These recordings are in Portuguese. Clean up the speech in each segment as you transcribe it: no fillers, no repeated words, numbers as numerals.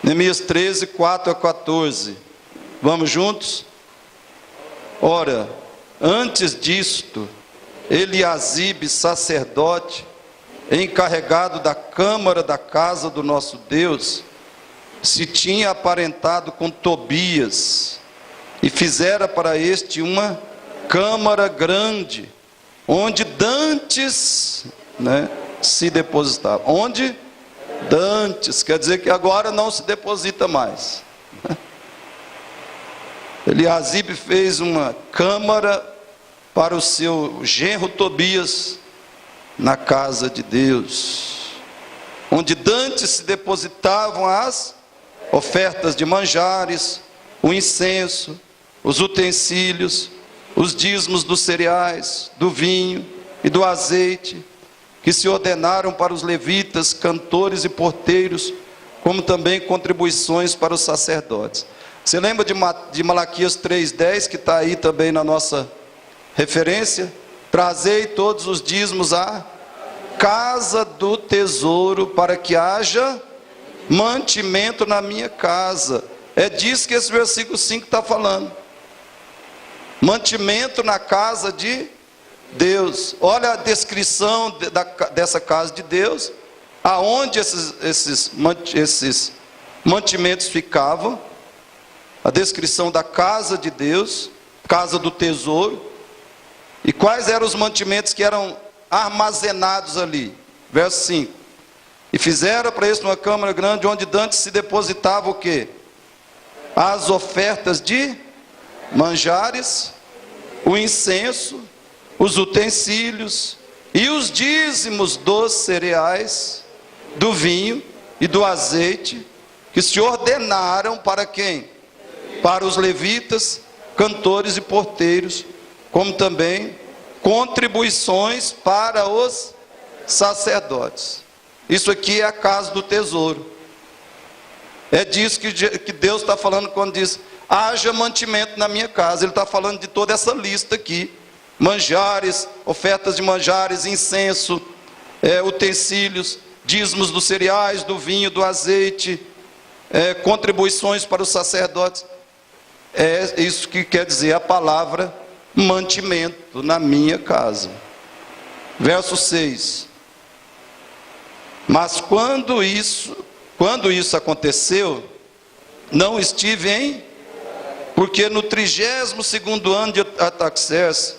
Neemias 13, 4 a 14. Vamos juntos? Ora, antes disto, Eliasibe, sacerdote, encarregado da câmara da casa do nosso Deus, se tinha aparentado com Tobias, e fizera para este uma câmara grande, onde dantes, se depositava. Onde dantes, quer dizer que agora não se deposita mais. Eliasibe fez uma câmara para o seu genro Tobias na casa de Deus, onde dantes se depositavam as ofertas de manjares, o incenso, os utensílios, os dízimos dos cereais, do vinho e do azeite, que se ordenaram para os levitas, cantores e porteiros, como também contribuições para os sacerdotes. Você lembra de Malaquias 3,10, que está aí também na nossa referência? Trazei todos os dízimos à casa do tesouro, para que haja mantimento na minha casa. É disso que esse versículo 5 está falando. Mantimento na casa de Deus. Olha a descrição dessa casa de Deus, aonde esses mantimentos ficavam, a descrição da casa de Deus, casa do tesouro, e quais eram os mantimentos que eram armazenados ali. Verso 5: e fizeram para isso uma câmara grande, onde dantes se depositava o quê? As ofertas de manjares, o incenso, os utensílios e os dízimos dos cereais, do vinho e do azeite, que se ordenaram para quem? Para os levitas, cantores e porteiros, como também contribuições para os sacerdotes. Isso aqui é a casa do tesouro. É disso que Deus está falando quando diz: haja mantimento na minha casa. Ele está falando de toda essa lista aqui: manjares, ofertas de manjares, incenso, utensílios, dízimos dos cereais, do vinho, do azeite, contribuições para os sacerdotes. É isso que quer dizer a palavra mantimento na minha casa. Verso 6: mas quando isso aconteceu, não estive porque no 32º ano de Artaxerxes,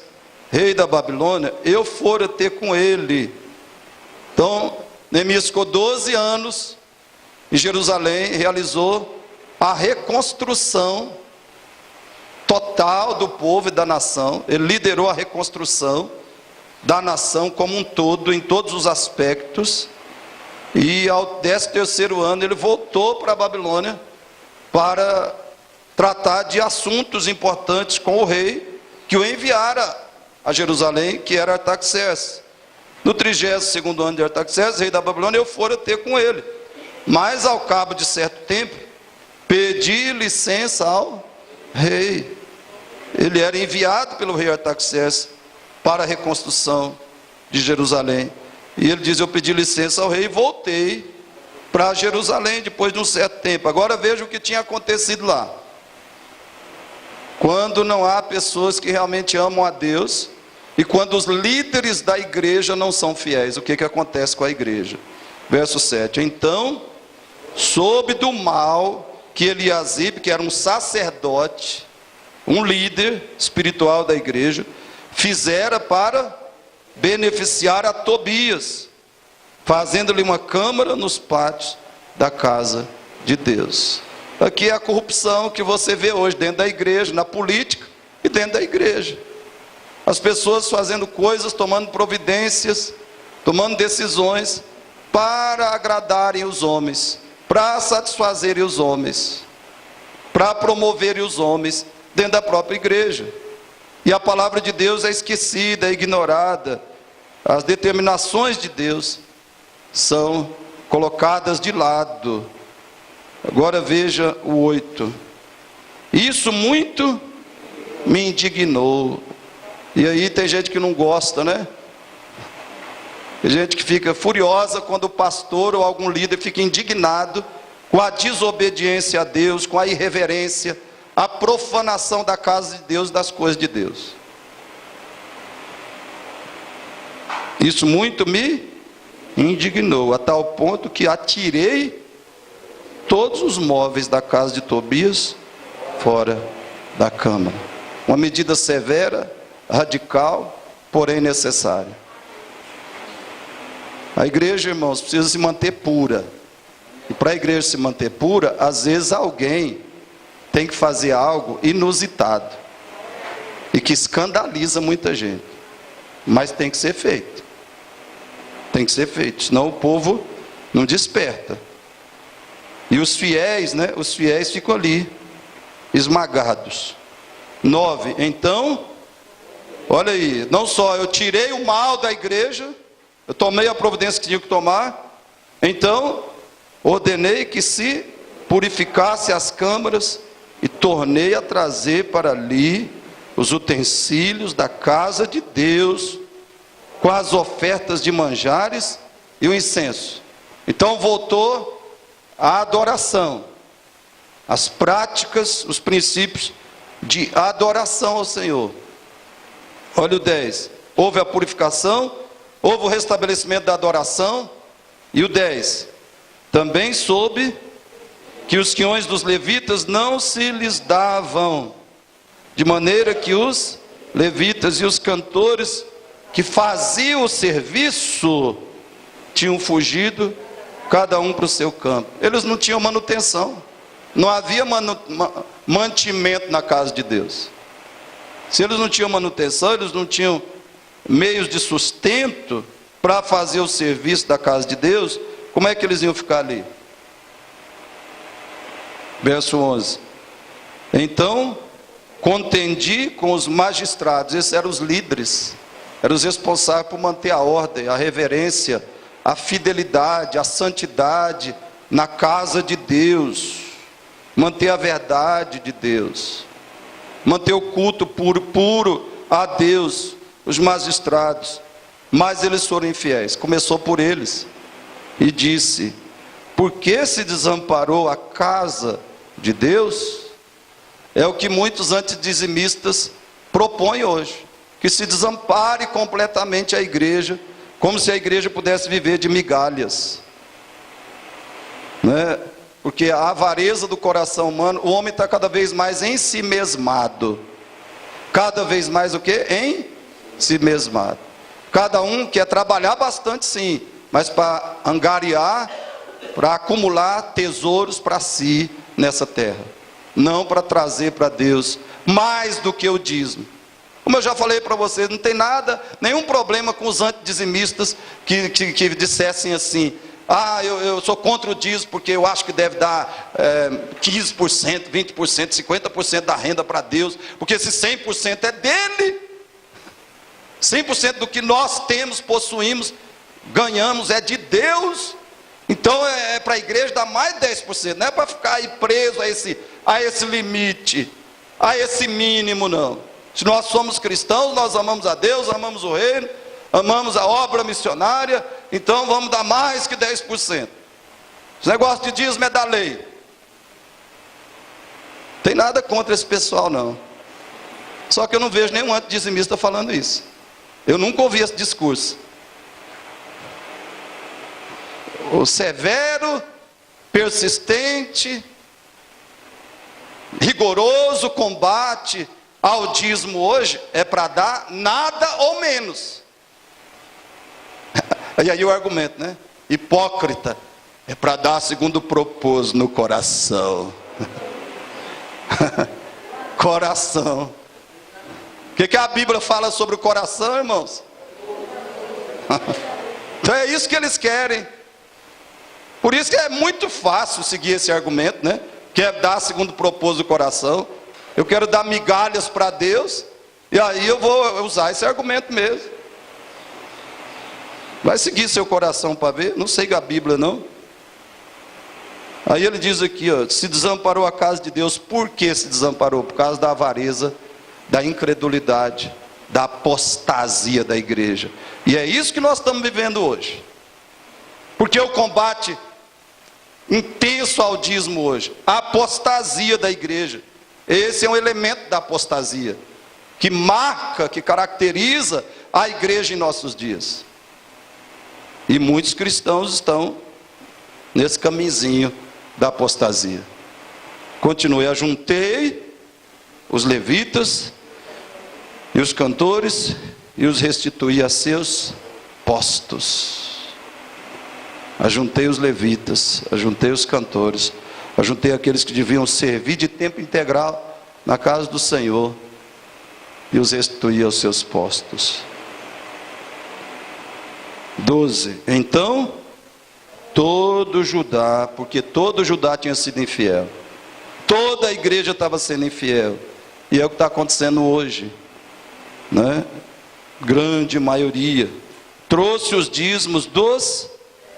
rei da Babilônia, eu fora ter com ele. Então, Neemias ficou 12 anos em Jerusalém, realizou a reconstrução total do povo e da nação. Ele liderou a reconstrução da nação como um todo, em todos os aspectos. E ao 13º ano ele voltou para a Babilônia para tratar de assuntos importantes com o rei que o enviara a Jerusalém, que era Artaxerxes. No 32º ano de Artaxerxes, rei da Babilônia, eu fora ter com ele. Mas ao cabo de certo tempo, pedi licença ao rei. Ele era enviado pelo rei Artaxerxes para a reconstrução de Jerusalém. E ele diz: eu pedi licença ao rei e voltei para Jerusalém depois de um certo tempo. Agora veja o que tinha acontecido lá. Quando não há pessoas que realmente amam a Deus, e quando os líderes da igreja não são fiéis, o que acontece com a igreja? Verso 7: então soube do mal que Eliasibe, que era um sacerdote, um líder espiritual da igreja, fizera para beneficiar a Tobias, fazendo-lhe uma câmara nos pátios da casa de Deus. Aqui é a corrupção que você vê hoje dentro da igreja, na política e dentro da igreja. As pessoas fazendo coisas, tomando providências, tomando decisões para agradarem os homens, para satisfazerem os homens, para promoverem os homens dentro da própria igreja. E a palavra de Deus é esquecida, é ignorada. As determinações de Deus são colocadas de lado. Agora veja o 8. Isso muito me indignou. E aí tem gente que não gosta, né? Tem gente que fica furiosa quando o pastor ou algum líder fica indignado com a desobediência a Deus, com a irreverência, a profanação da casa de Deus, das coisas de Deus. Isso muito me indignou, a tal ponto que atirei todos os móveis da casa de Tobias fora da câmara. Uma medida severa, radical, porém necessária. A igreja, irmãos, precisa se manter pura. E para a igreja se manter pura, às vezes alguém tem que fazer algo inusitado e que escandaliza muita gente. Mas tem que ser feito. Tem que ser feito, senão o povo não desperta. E os fiéis, né? Os fiéis ficam ali, esmagados. 9, então, olha aí, não só eu tirei o mal da igreja, eu tomei a providência que tinha que tomar, então, ordenei que se purificasse as câmaras e tornei a trazer para ali os utensílios da casa de Deus, com as ofertas de manjares e o incenso. Então voltou a adoração, as práticas, os princípios de adoração ao Senhor. Olha o 10, houve a purificação, houve o restabelecimento da adoração. E o 10, também soube que os quiões dos levitas não se lhes davam, de maneira que os levitas e os cantores que faziam o serviço tinham fugido, cada um para o seu campo. Eles não tinham manutenção, não havia mantimento na casa de Deus. Se eles não tinham manutenção, eles não tinham meios de sustento para fazer o serviço da casa de Deus, como é que eles iam ficar ali? Verso 11, então contendi com os magistrados, esses eram os líderes, eram os responsáveis por manter a ordem, a reverência, a fidelidade, a santidade na casa de Deus, manter a verdade de Deus, manter o culto puro a Deus, os magistrados. Mas eles foram infiéis, começou por eles, e disse, por que se desamparou a casa de Deus? É o que muitos antidizimistas propõem hoje, que se desampare completamente a igreja, como se a igreja pudesse viver de migalhas, né? Porque a avareza do coração humano, o homem está cada vez mais ensimesmado, cada vez mais o que? Ensimesmado. Cada um quer trabalhar bastante, sim, mas para angariar, para acumular tesouros para si nessa terra, não para trazer para Deus mais do que o dízimo. Como eu já falei para vocês, não tem nada, nenhum problema com os antidizimistas que dissessem assim, eu sou contra o dízimo porque eu acho que deve dar 15%, 20%, 50% da renda para Deus, porque esse 100% é dele. 100% do que nós temos, possuímos, ganhamos é de Deus. Então é para a igreja dar mais de 10%, não é para ficar aí preso a esse limite, a esse mínimo, não. Se nós somos cristãos, nós amamos a Deus, amamos o reino, amamos a obra missionária, então vamos dar mais que 10%. Esse negócio de dízimo é da lei. Não tem nada contra esse pessoal, não. Só que eu não vejo nenhum antidizimista falando isso. Eu nunca ouvi esse discurso. O severo, persistente, rigoroso combate ao dízimo hoje é para dar nada ou menos. E aí o argumento, né? Hipócrita, é para dar segundo o propósito no coração. Coração. O que a Bíblia fala sobre o coração, irmãos? Então é isso que eles querem. Por isso que é muito fácil seguir esse argumento, né? Que é dar segundo o propósito do coração. Eu quero dar migalhas para Deus, e aí eu vou usar esse argumento mesmo. Vai seguir seu coração para ver? Não sei a Bíblia, não. Aí ele diz aqui, ó, se desamparou a casa de Deus. Por que se desamparou? Por causa da avareza, da incredulidade, da apostasia da igreja. E é isso que nós estamos vivendo hoje. Porque o combate intenso ao dízimo hoje? A apostasia da igreja. Esse é um elemento da apostasia, que marca, que caracteriza a igreja em nossos dias. E muitos cristãos estão nesse caminhozinho da apostasia. Continue: ajuntei os levitas e os cantores e os restituí a seus postos. Ajuntei os levitas, ajuntei os cantores, ajuntei aqueles que deviam servir de tempo integral na casa do Senhor e os restituí aos seus postos. 12. Então todo Judá, porque todo Judá tinha sido infiel, toda a igreja estava sendo infiel, e é o que está acontecendo hoje, né? Grande maioria trouxe os dízimos dos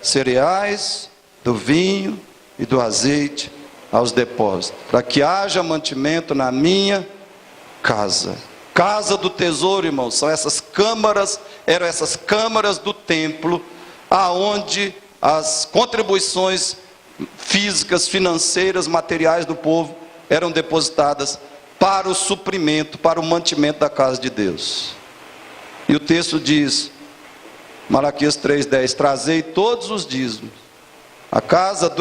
cereais, do vinho e do azeite aos depósitos, para que haja mantimento na minha casa. Casa do tesouro, irmãos, são essas câmaras, eram essas câmaras do templo, aonde as contribuições físicas, financeiras, materiais do povo eram depositadas para o suprimento, para o mantimento da casa de Deus. E o texto diz, Malaquias 3,10: trazei todos os dízimos à casa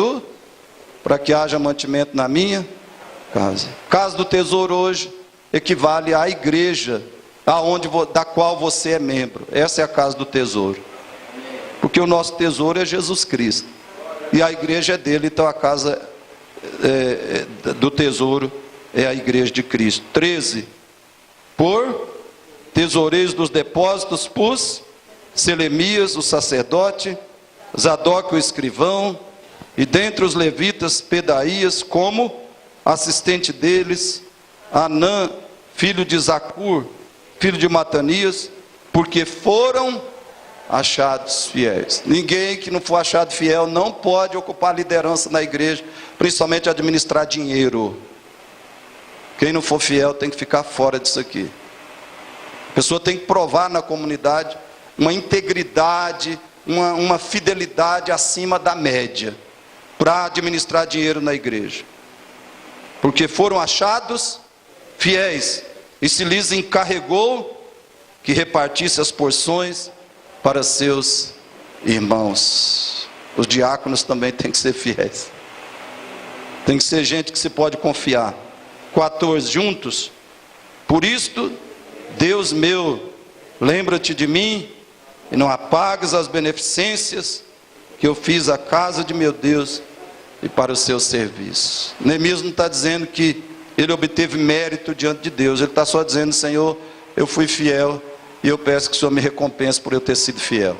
para que haja mantimento na minha casa. Casa do tesouro hoje equivale à igreja da qual você é membro. Essa é a casa do tesouro, porque o nosso tesouro é Jesus Cristo, e a igreja é dele. Então a casa do tesouro é a igreja de Cristo. 13. Por tesoureiros dos depósitos pus Selemias, o sacerdote, Zadok, o escrivão, e dentre os levitas Pedaías, como assistente deles, Anã, filho de Zacur, filho de Matanias, porque foram achados fiéis. Ninguém que não for achado fiel não pode ocupar liderança na igreja, principalmente administrar dinheiro. Quem não for fiel tem que ficar fora disso aqui. A pessoa tem que provar na comunidade uma integridade, uma fidelidade acima da média, para administrar dinheiro na igreja. Porque foram achados fiéis, e se lhes encarregou que repartisse as porções para seus irmãos. Os diáconos também têm que ser fiéis. Tem que ser gente que se pode confiar. 14. Juntos. Por isto, Deus meu, lembra-te de mim, e não apagues as beneficências que eu fiz à casa de meu Deus e para o seu serviço. Neemias não está dizendo que ele obteve mérito diante de Deus. Ele está só dizendo: Senhor, eu fui fiel, e eu peço que o Senhor me recompense por eu ter sido fiel.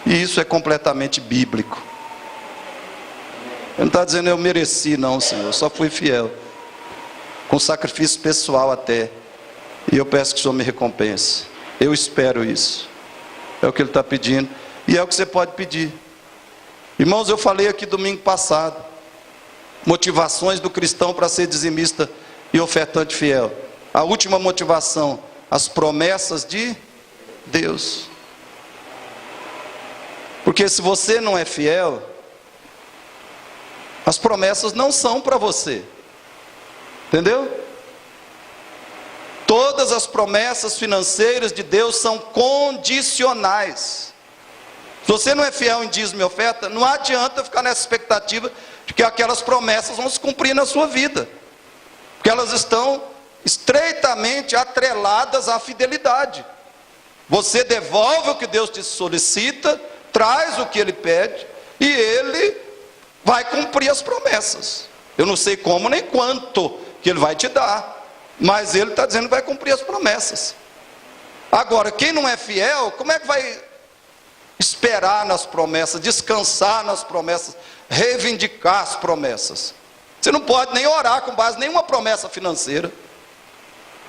E isso é completamente bíblico. Ele não está dizendo eu mereci, não, Senhor, eu só fui fiel, com sacrifício pessoal até, e eu peço que o Senhor me recompense. Eu espero isso. É o que ele está pedindo, e é o que você pode pedir. Irmãos, eu falei aqui domingo passado, motivações do cristão para ser dizimista e ofertante fiel. A última motivação: as promessas de Deus. Porque se você não é fiel, as promessas não são para você. Entendeu? Todas as promessas financeiras de Deus são condicionais. Se você não é fiel em dízimo e oferta, não adianta ficar nessa expectativa de que aquelas promessas vão se cumprir na sua vida, porque elas estão estreitamente atreladas à fidelidade. Você devolve o que Deus te solicita, traz o que Ele pede, e Ele vai cumprir as promessas. Eu não sei como nem quanto que Ele vai te dar, mas Ele está dizendo que vai cumprir as promessas. Agora, quem não é fiel, como é que vai esperar nas promessas, descansar nas promessas, reivindicar as promessas? Você não pode nem orar com base em nenhuma promessa financeira.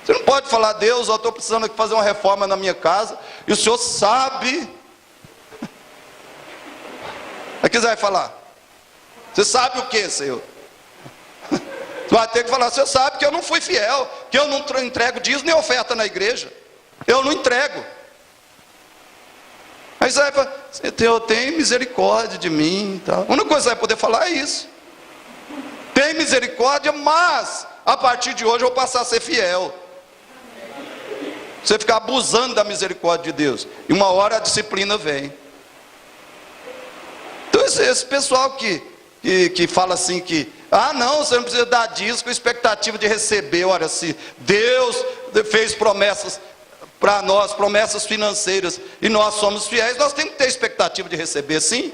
Você não pode falar: Deus, eu estou precisando aqui fazer uma reforma na minha casa, e o Senhor sabe. Aí que você vai falar? Você sabe o que, Senhor? Você vai ter que falar: você sabe que eu não fui fiel, que eu não entrego dízimo nem oferta na igreja. Eu não entrego. Aí Isaías fala, Senhor, tem misericórdia de mim. Tal. A única coisa que vai poder falar é isso. Tem misericórdia, mas a partir de hoje eu vou passar a ser fiel. Você ficar abusando da misericórdia de Deus. E uma hora a disciplina vem. Então esse pessoal que fala assim que, não, você não precisa dar dízimo com expectativa de receber. Olha, se Deus fez promessas para nós, promessas financeiras, e nós somos fiéis, nós temos que ter expectativa de receber, sim.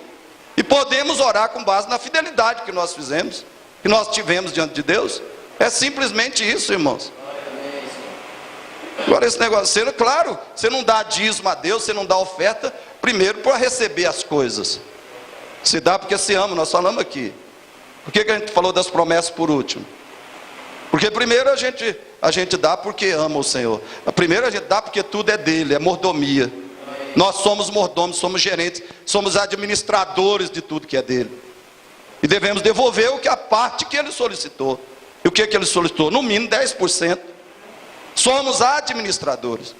E podemos orar com base na fidelidade que nós fizemos, que nós tivemos diante de Deus. É simplesmente isso, irmãos. Agora esse negócio, claro, você não dá dízimo a Deus, você não dá oferta, primeiro para receber as coisas. Se dá porque se ama, nós falamos aqui. Por que a gente falou das promessas por último? Porque primeiro a gente dá porque ama o Senhor. Primeiro a gente dá porque tudo é dele, é mordomia. Nós somos mordomos, somos gerentes, somos administradores de tudo que é dele. E devemos devolver a parte que ele solicitou. E o que ele solicitou? No mínimo 10%. Somos administradores.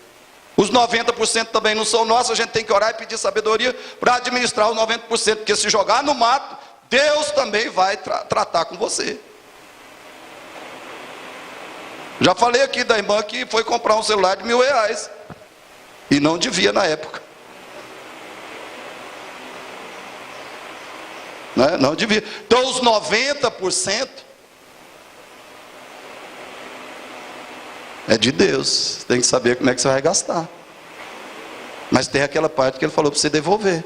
Os 90% também não são nossos, a gente tem que orar e pedir sabedoria para administrar os 90%, porque se jogar no mato, Deus também vai tratar com você. Já falei aqui da irmã que foi comprar um celular de R$1.000, e não devia na época. Não devia. Então os 90% é de Deus. Tem que saber como é que você vai gastar. Mas tem aquela parte que ele falou para você devolver.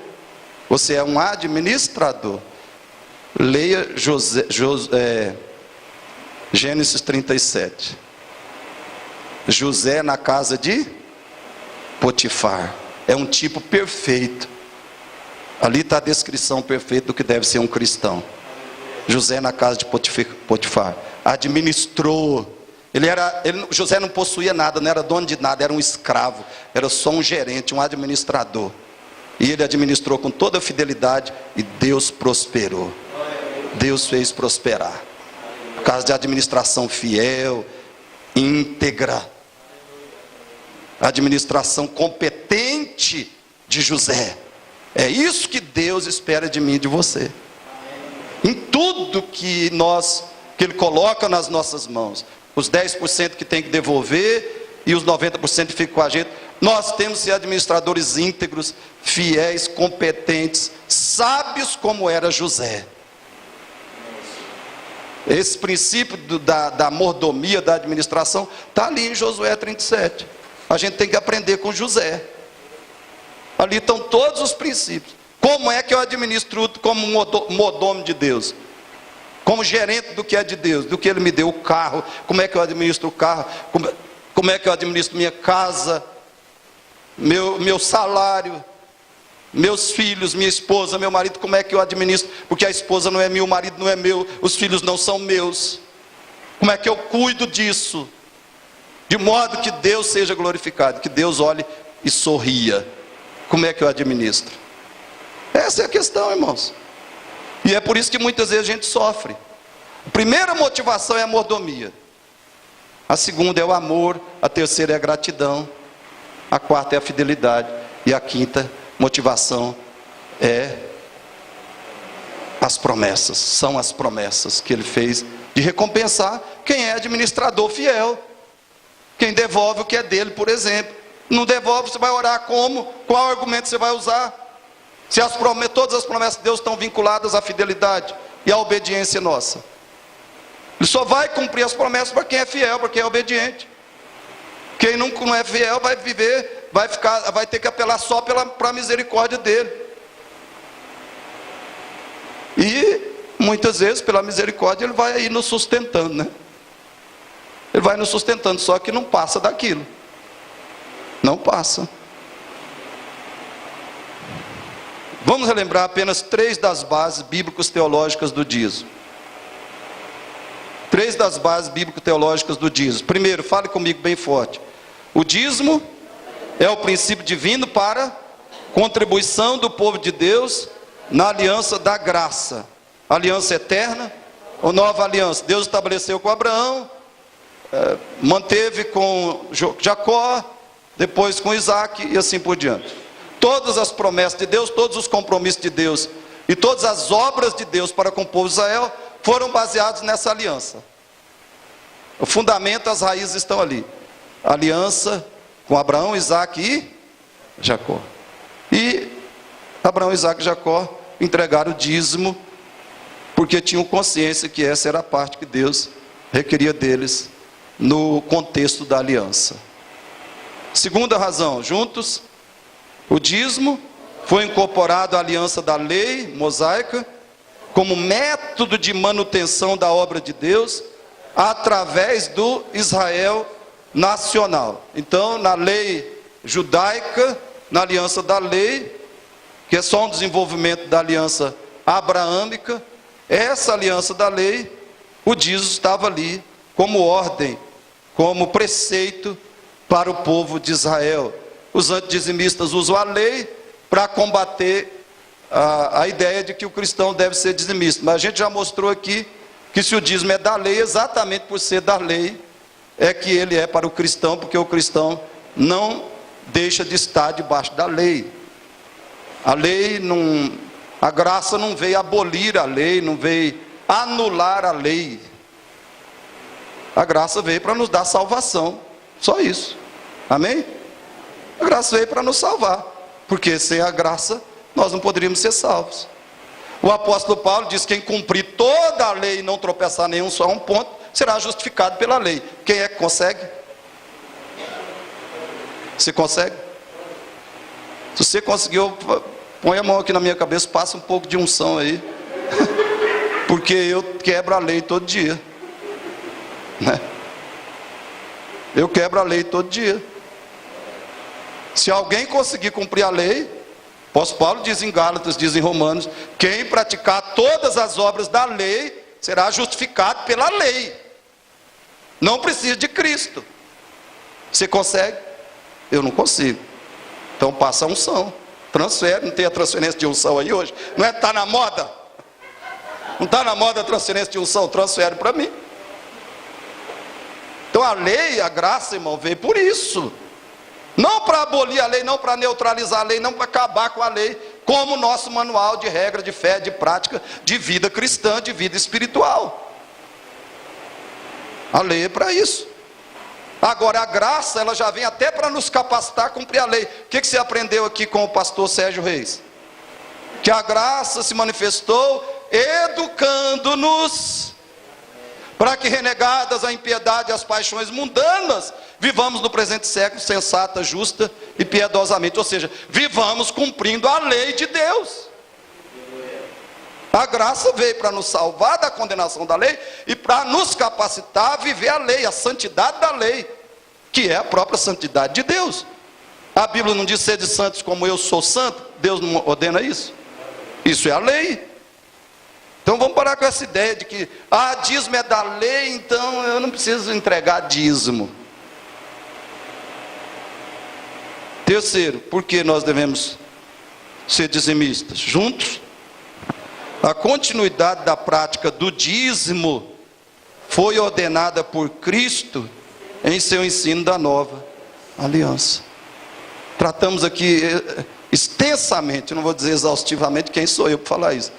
Você é um administrador. Leia Gênesis 37. José na casa de Potifar. É um tipo perfeito. Ali está a descrição perfeita do que deve ser um cristão. José na casa de Potifar. Administrou. José não possuía nada, não era dono de nada, era um escravo, era só um gerente, um administrador. E ele administrou com toda a fidelidade e Deus prosperou. Deus fez prosperar. Por causa de administração fiel, íntegra, administração competente de José. É isso que Deus espera de mim e de você. Em tudo que Ele coloca nas nossas mãos. Os 10% que tem que devolver e os 90% que ficam com a gente. Nós temos que ser administradores íntegros, fiéis, competentes, sábios como era José. Esse princípio da mordomia, da administração, está ali em Josué 37. A gente tem que aprender com José. Ali estão todos os princípios. Como é que eu administro tudo como mordomo de Deus? Como gerente do que é de Deus, do que Ele me deu, o carro, como é que eu administro o carro, como é que eu administro minha casa, meu salário, meus filhos, minha esposa, meu marido, como é que eu administro, porque a esposa não é minha, o marido não é meu, os filhos não são meus, como é que eu cuido disso, de modo que Deus seja glorificado, que Deus olhe e sorria, como é que eu administro? Essa é a questão, irmãos. E é por isso que muitas vezes a gente sofre. A primeira motivação é a mordomia. A segunda é o amor. A terceira é a gratidão. A quarta é a fidelidade. E a quinta motivação é as promessas. São as promessas que Ele fez de recompensar quem é administrador fiel. Quem devolve o que é dele, por exemplo. Não devolve, você vai orar como? Qual argumento você vai usar? Se todas as promessas de Deus estão vinculadas à fidelidade e à obediência nossa. Ele só vai cumprir as promessas para quem é fiel, para quem é obediente. Quem não é fiel vai viver, vai ter que apelar só para a misericórdia dele. E muitas vezes, pela misericórdia, ele vai aí nos sustentando, né? Ele vai nos sustentando, só que não passa daquilo. Não passa. Vamos relembrar apenas 3 das bases bíblicas teológicas do dízimo. 3 das bases bíblico-teológicas do dízimo. Primeiro, fale comigo bem forte. O dízimo é o princípio divino para contribuição do povo de Deus na aliança da graça. Aliança eterna ou nova aliança? Deus estabeleceu com Abraão, manteve com Jacó, depois com Isaac e assim por diante. todas as promessas de Deus, todos os compromissos de Deus e todas as obras de Deus para com o povo de Israel foram baseados nessa aliança. O fundamento, as raízes estão ali. Aliança com Abraão, Isaque e Jacó. E Abraão, Isaque e Jacó entregaram o dízimo, porque tinham consciência que essa era a parte que Deus requeria deles no contexto da aliança. Segunda razão, juntos, o dízimo foi incorporado à aliança da lei mosaica como método de manutenção da obra de Deus através do Israel nacional. Então, na lei judaica, na aliança da lei, que é só um desenvolvimento da aliança abraâmica, essa aliança da lei, o dízimo estava ali como ordem, como preceito para o povo de Israel. Os antidizimistas usam a lei para combater a ideia de que o cristão deve ser dizimista. Mas a gente já mostrou aqui que se o dízimo é da lei, exatamente por ser da lei, é que ele é para o cristão, porque o cristão não deixa de estar debaixo da lei. A lei não, a graça não veio abolir a lei, não veio anular a lei. A graça veio para nos dar salvação, só isso. Amém? A graça veio para nos salvar, porque sem a graça nós não poderíamos ser salvos. O apóstolo Paulo diz que quem cumprir toda a lei e não tropeçar nenhum só um ponto, será justificado pela lei. Quem é que consegue? Você consegue? Se você conseguiu, põe a mão aqui na minha cabeça, passa um pouco de unção aí. Porque eu quebro a lei todo dia. Né? Eu quebro a lei todo dia. Se alguém conseguir cumprir a lei, o apóstolo Paulo diz em Gálatas, diz em Romanos, quem praticar todas as obras da lei, será justificado pela lei. Não precisa de Cristo. Você consegue? Eu não consigo. Então passa a unção. Transfere, não tem a transferência de unção aí hoje? Não é? Está na moda? Não está na moda a transferência de unção? Transfere para mim. Então a lei, a graça, irmão, veio por isso. Não para abolir a lei, não para neutralizar a lei, não para acabar com a lei, como nosso manual de regra, de fé, de prática, de vida cristã, de vida espiritual. A lei é para isso. Agora a graça, ela já vem até para nos capacitar a cumprir a lei. O que você aprendeu aqui com o pastor Sérgio Reis? Que a graça se manifestou educando-nos para que, renegadas a impiedade e as paixões mundanas, vivamos no presente século sensata, justa e piedosamente. Ou seja, vivamos cumprindo a lei de Deus. A graça veio para nos salvar da condenação da lei e para nos capacitar a viver a lei, a santidade da lei, que é a própria santidade de Deus. A Bíblia não diz sede santos como eu sou santo? Deus não ordena isso? Isso é a lei. Então vamos parar com essa ideia de que dízimo é da lei, então eu não preciso entregar dízimo. Terceiro, por que nós devemos ser dizimistas? Juntos, a continuidade da prática do dízimo foi ordenada por Cristo em seu ensino da nova aliança. Tratamos aqui extensamente, não vou dizer exaustivamente, quem sou eu para falar isso,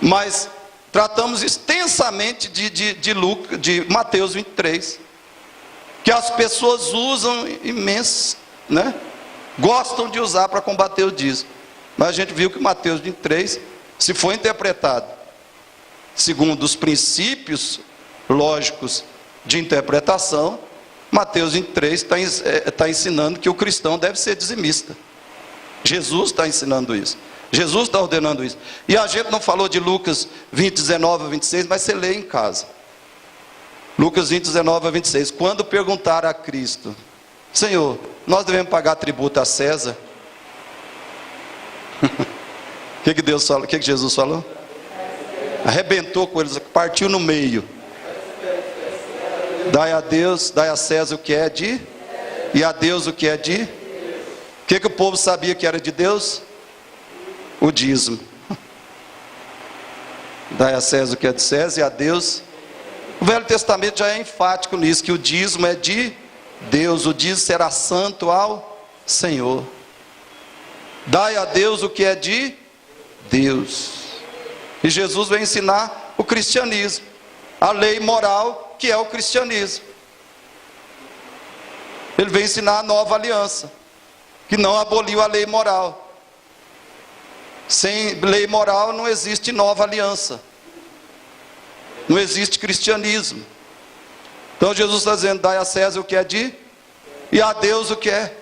mas tratamos extensamente de Mateus 23, que as pessoas usam imenso, né? Gostam de usar para combater o dízimo. Mas a gente viu que Mateus 23, se for interpretado segundo os princípios lógicos de interpretação, Mateus 23 está ensinando que o cristão deve ser dizimista. Jesus está ensinando isso. Jesus está ordenando isso. E a gente não falou de Lucas 20, 19 a 26, mas você lê em casa. Lucas 20, 19 a 26. Quando perguntaram a Cristo, Senhor, nós devemos pagar tributo a César? O que Deus falou? O que Jesus falou? Arrebentou com eles, partiu no meio. Dai a Deus, dai a César o que é de, e a Deus o que é de. O que o povo sabia que era de Deus? O dízimo. Dai a César o que é de César e a Deus. O Velho Testamento já é enfático nisso, que o dízimo é de Deus. O dízimo será santo ao Senhor. Dai a Deus o que é de Deus. E Jesus vem ensinar o cristianismo, a lei moral que é o cristianismo. Ele vem ensinar a nova aliança, que não aboliu a lei moral. Sem lei moral não existe nova aliança, não existe cristianismo. Então Jesus está dizendo: dai a César o que é de, e a Deus o que é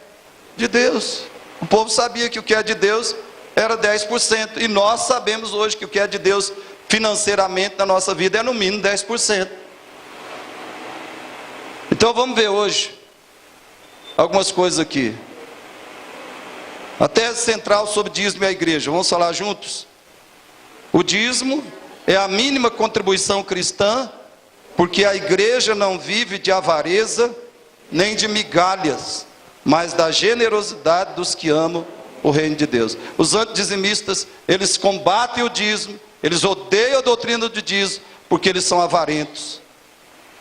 de Deus. O povo sabia que o que é de Deus era 10%, e nós sabemos hoje que o que é de Deus financeiramente na nossa vida é no mínimo 10%. Então vamos ver hoje algumas coisas aqui. A tese central sobre dízimo e a igreja, vamos falar juntos? O dízimo é a mínima contribuição cristã, porque a igreja não vive de avareza, nem de migalhas, mas da generosidade dos que amam o reino de Deus. Os antidizimistas, eles combatem o dízimo, eles odeiam a doutrina do dízimo, porque eles são avarentos,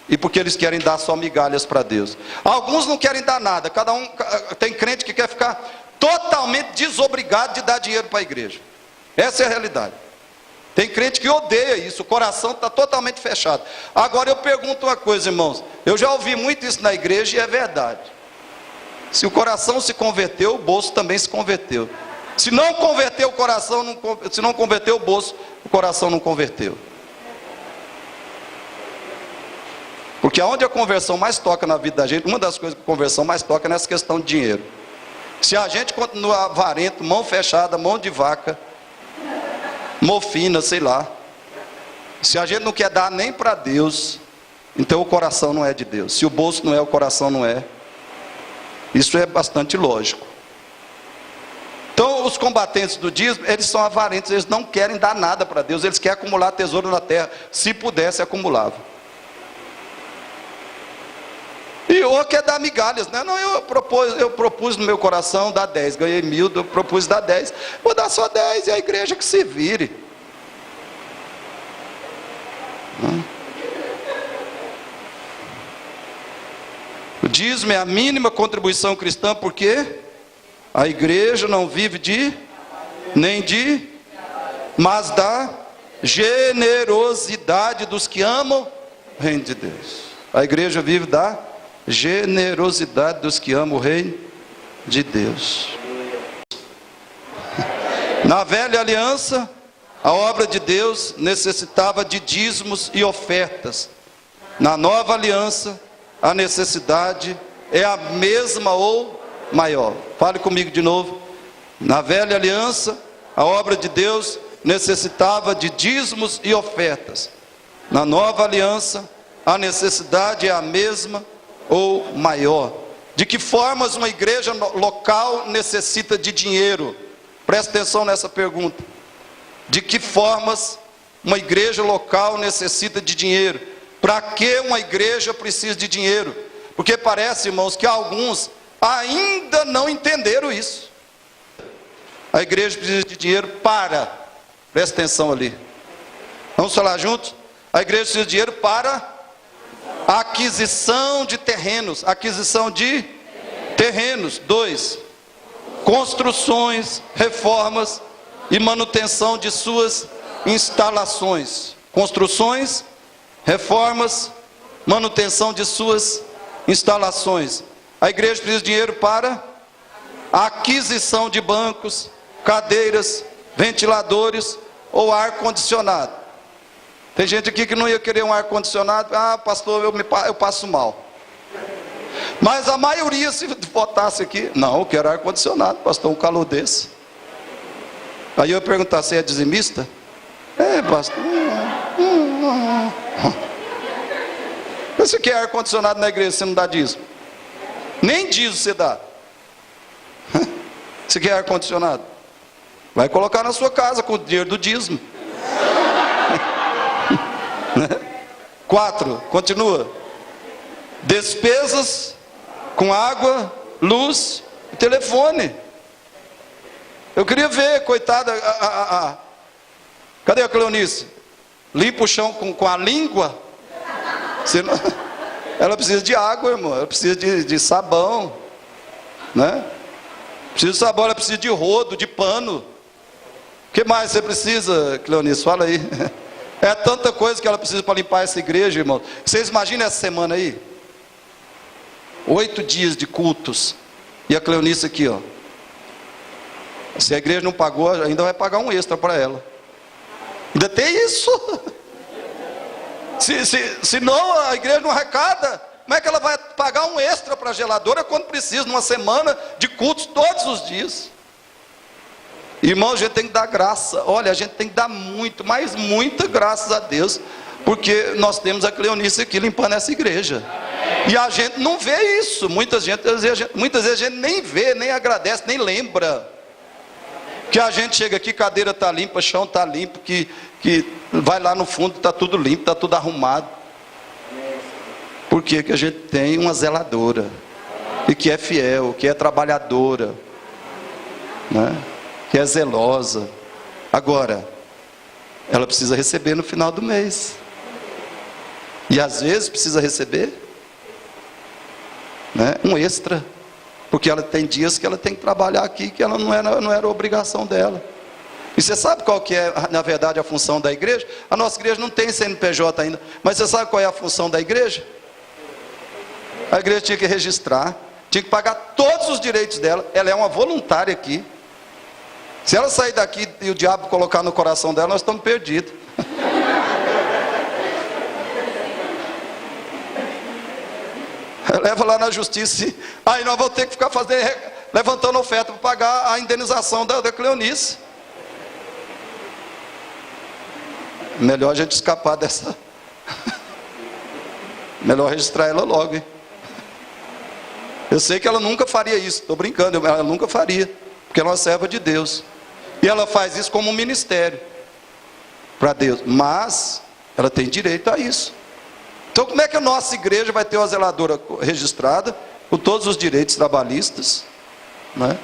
e porque eles querem dar só migalhas para Deus. Alguns não querem dar nada, cada um, tem crente que quer ficar totalmente desobrigado de dar dinheiro para a igreja. Essa é a realidade. Tem crente que odeia isso, o coração está totalmente fechado. Agora eu pergunto uma coisa, irmãos, eu já ouvi muito isso na igreja e é verdade. Se o coração se converteu, o bolso também se converteu. Se não converteu o coração, se não converteu o bolso, o coração não converteu. Porque aonde a conversão mais toca na vida da gente, uma das coisas que a conversão mais toca é nessa questão de dinheiro. Se a gente continua avarento, mão fechada, mão de vaca, mofina, sei lá, se a gente não quer dar nem para Deus, então o coração não é de Deus. Se o bolso não é, o coração não é. Isso é bastante lógico. Então os combatentes do dízimo, eles são avarentos, eles não querem dar nada para Deus, eles querem acumular tesouro na terra. Se pudesse, acumulava. E ou quer dar migalhas, né? Não, eu propus no meu coração dar 10, ganhei 1.000, eu propus dar 10, vou dar só 10, e a igreja que se vire. O dízimo é a mínima contribuição cristã, porque a igreja não vive mas da generosidade dos que amam o reino de Deus. A igreja vive da generosidade dos que amam o reino de Deus. Na velha aliança, a obra de Deus necessitava de dízimos e ofertas. Na nova aliança, a necessidade é a mesma ou maior. Fale comigo de novo. Na velha aliança, a obra de Deus necessitava de dízimos e ofertas. Na nova aliança, a necessidade é a mesma ou maior. De que formas uma igreja local necessita de dinheiro? Presta atenção nessa pergunta. De que formas uma igreja local necessita de dinheiro? Para que uma igreja precisa de dinheiro? Porque parece, irmãos, que alguns ainda não entenderam isso. A igreja precisa de dinheiro para, presta atenção ali, vamos falar juntos? A igreja precisa de dinheiro para aquisição de terrenos. Aquisição de terrenos. 2. Construções, reformas e manutenção de suas instalações. Construções, reformas, manutenção de suas instalações. A igreja precisa de dinheiro para aquisição de bancos, cadeiras, ventiladores ou ar-condicionado. Tem gente aqui que não ia querer um ar-condicionado. Ah, pastor, eu passo mal. Mas a maioria, se votasse aqui, não, eu quero ar-condicionado, pastor, um calor desse. Aí eu ia perguntar, você é dizimista? É, pastor. Você quer ar-condicionado na igreja, você não dá dízimo? Nem dízimo você dá. Você quer ar-condicionado? Vai colocar na sua casa com o dinheiro do dízimo. 4, continua. Despesas com água, luz e telefone. Eu queria ver, coitada, cadê a Cleonice? Limpa o chão com a língua? Senão, ela precisa de água, irmão. Ela precisa de sabão, né? Precisa de sabão, ela precisa de rodo, de pano. O que mais você precisa, Cleonice? Fala aí. É tanta coisa que ela precisa para limpar essa igreja, irmão. Vocês imaginam essa semana aí? 8 dias de cultos. E a Cleonice aqui, ó. Se a igreja não pagou, ainda vai pagar um extra para ela. Ainda tem isso. Se não, a igreja não arrecada. Como é que ela vai pagar um extra para a geladora quando precisa, numa semana de cultos todos os dias? Irmão, a gente tem que dar graça. Olha, a gente tem que dar muito, mas muita graças a Deus, porque nós temos a Cleonice aqui limpando essa igreja. E a gente não vê isso. Muitas vezes a gente nem vê, nem agradece, nem lembra. Que a gente chega aqui, cadeira está limpa, chão está limpo, que vai lá no fundo, está tudo limpo, está tudo arrumado. Por quê? Que a gente tem uma zeladora, e que é fiel, que é trabalhadora, né? Que é zelosa. Agora, ela precisa receber no final do mês. E às vezes precisa receber, né, um extra. Porque ela tem dias que ela tem que trabalhar aqui, que ela não era obrigação dela. E você sabe qual que é, na verdade, a função da igreja? A nossa igreja não tem CNPJ ainda. Mas você sabe qual é a função da igreja? A igreja tinha que registrar, tinha que pagar todos os direitos dela. Ela é uma voluntária aqui. Se ela sair daqui e o diabo colocar no coração dela, nós estamos perdidos. Leva lá na justiça. Aí nós vamos ter que ficar levantando oferta para pagar a indenização da Cleonice. Melhor a gente escapar dessa. Melhor registrar ela logo, hein? Eu sei que ela nunca faria isso. Estou brincando, ela nunca faria. Porque ela é uma serva de Deus. E ela faz isso como um ministério para Deus. Mas ela tem direito a isso. Então como é que a nossa igreja vai ter uma zeladora registrada, com todos os direitos trabalhistas, né?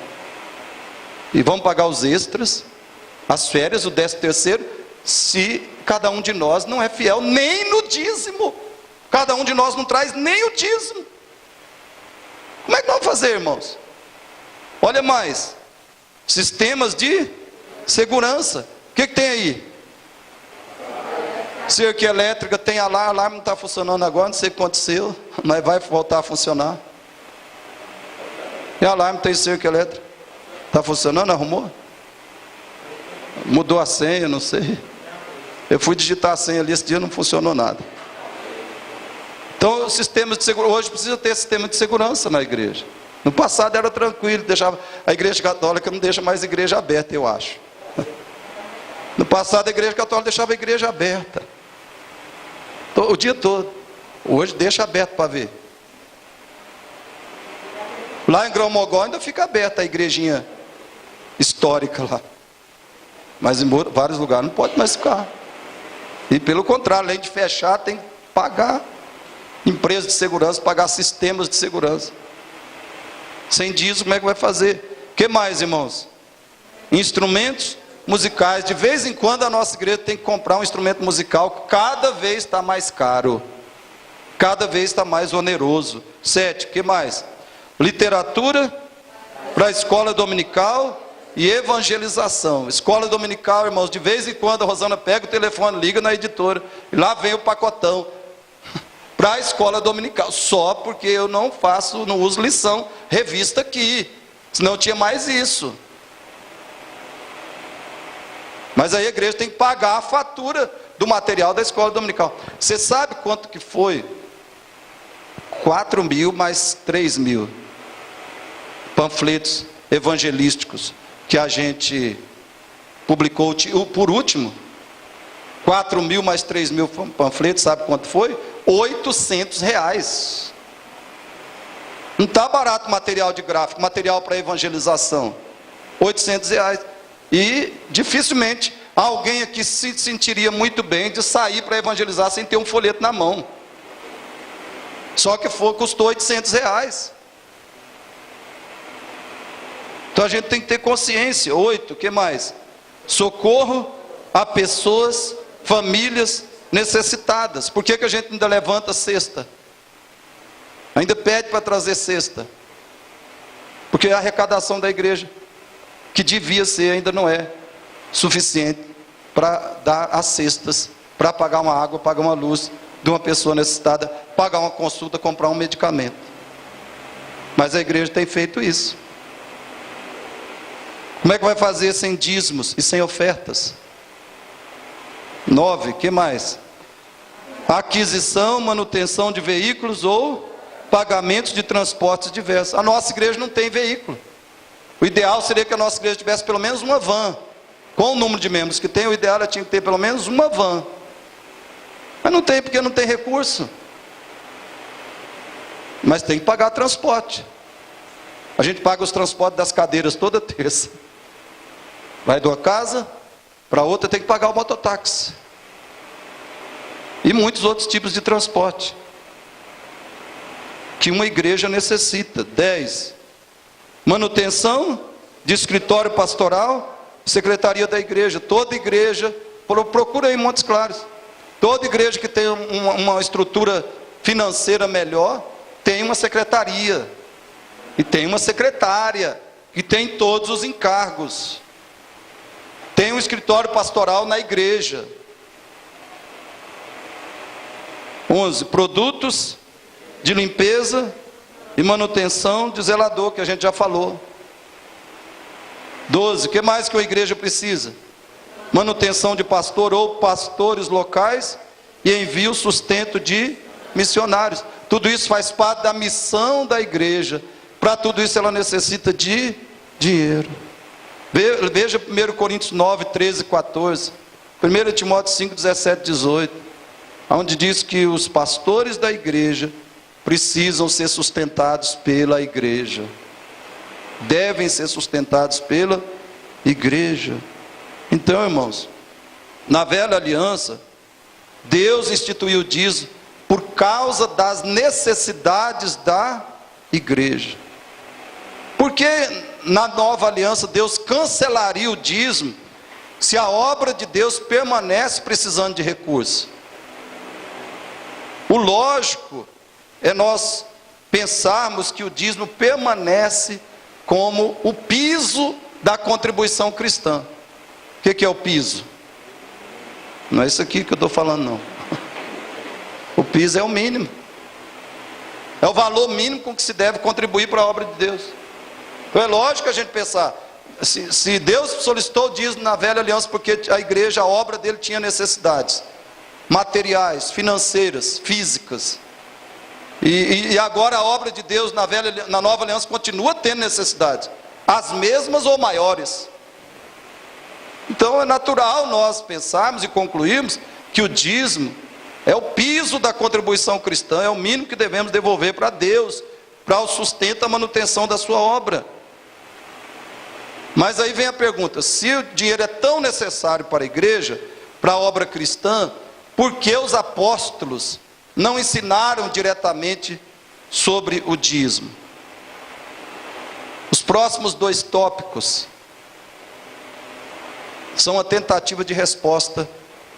E vamos pagar os extras, as férias, o 13º, se cada um de nós não é fiel nem no dízimo. Cada um de nós não traz nem o dízimo. Como é que nós vamos fazer, irmãos? Olha mais, sistemas de segurança. O que tem aí? Cerca elétrica, tem alarme não está funcionando agora, não sei o que aconteceu, mas vai voltar a funcionar. E alarme tem cerca elétrica. Está funcionando? Arrumou? Mudou a senha, não sei. Eu fui digitar a senha ali, esse dia não funcionou nada. Então, o sistema de segurança, hoje precisa ter sistema de segurança na igreja. No passado era tranquilo, deixava, a igreja católica não deixa mais a igreja aberta, eu acho. No passado a igreja católica deixava a igreja aberta. O dia todo. Hoje deixa aberto para ver. Lá em Grão-Mogó ainda fica aberta a igrejinha histórica lá. Mas em vários lugares não pode mais ficar. E pelo contrário, além de fechar, tem que pagar empresas de segurança, pagar sistemas de segurança. Sem dízimo, como é que vai fazer? O que mais, irmãos? Instrumentos musicais. De vez em quando a nossa igreja tem que comprar um instrumento musical que cada vez está mais caro, cada vez está mais oneroso. 7, o que mais? Literatura para a escola dominical e evangelização. Escola dominical, irmãos, de vez em quando a Rosana pega o telefone, liga na editora, e lá vem o pacotão para a escola dominical, só porque eu não uso lição, revista aqui, senão tinha mais isso. Mas aí a igreja tem que pagar a fatura do material da escola dominical. Você sabe quanto que foi? 4.000 mais 3.000 panfletos evangelísticos que a gente publicou por último. 4.000 mais 3.000 panfletos, sabe quanto foi? R$800. Não está barato material de gráfico, material para evangelização. R$800. E dificilmente alguém aqui se sentiria muito bem de sair para evangelizar sem ter um folheto na mão. Só que custou R$800. Então a gente tem que ter consciência. 8, o que mais? Socorro a pessoas, famílias necessitadas. Por que a gente ainda levanta cesta? Ainda pede para trazer cesta? Porque a arrecadação da igreja, que devia ser, ainda não é suficiente para dar as cestas, para pagar uma água, pagar uma luz de uma pessoa necessitada, pagar uma consulta, comprar um medicamento. Mas a igreja tem feito isso. Como é que vai fazer sem dízimos e sem ofertas? 9, que mais? Aquisição, manutenção de veículos ou pagamentos de transportes diversos. A nossa igreja não tem veículo. O ideal seria que a nossa igreja tivesse pelo menos uma van. Com o número de membros que tem, o ideal tinha que ter pelo menos uma van. Mas não tem, porque não tem recurso. Mas tem que pagar transporte. A gente paga os transportes das cadeiras toda terça. Vai de uma casa para outra, tem que pagar o mototáxi. E muitos outros tipos de transporte que uma igreja necessita. 10. Manutenção de escritório pastoral, secretaria da igreja. Toda igreja, procura aí em Montes Claros. Toda igreja que tem uma estrutura financeira melhor, tem uma secretaria. E tem uma secretária, que tem todos os encargos. Tem um escritório pastoral na igreja. 11. Produtos de limpeza e manutenção de zelador, que a gente já falou. 12. O que mais que uma igreja precisa? Manutenção de pastor ou pastores locais e envio, sustento de missionários. Tudo isso faz parte da missão da igreja. Para tudo isso ela necessita de dinheiro. Veja 1 Coríntios 9, 13 e 14. 1 Timóteo 5, 17 e 18. Onde diz que os pastores da igreja precisam ser sustentados pela igreja. Devem ser sustentados pela igreja. Então, irmãos, na velha aliança, Deus instituiu o dízimo por causa das necessidades da igreja. Por que na nova aliança Deus cancelaria o dízimo se a obra de Deus permanece precisando de recursos? O lógico é nós pensarmos que o dízimo permanece como o piso da contribuição cristã. O que é o piso? Não é isso aqui que eu estou falando, não. O piso é o mínimo. É o valor mínimo com que se deve contribuir para a obra de Deus. Então é lógico a gente pensar, se Deus solicitou o dízimo na velha aliança porque a igreja, a obra dele tinha necessidades materiais, financeiras, físicas, e agora a obra de Deus na nova aliança continua tendo necessidades, as mesmas ou maiores. Então é natural nós pensarmos e concluirmos que o dízimo é o piso da contribuição cristã, é o mínimo que devemos devolver para Deus, para o sustento e a manutenção da sua obra. Mas aí vem a pergunta, se o dinheiro é tão necessário para a igreja, para a obra cristã, por que os apóstolos não ensinaram diretamente sobre o dízimo? Os próximos 2 tópicos são a tentativa de resposta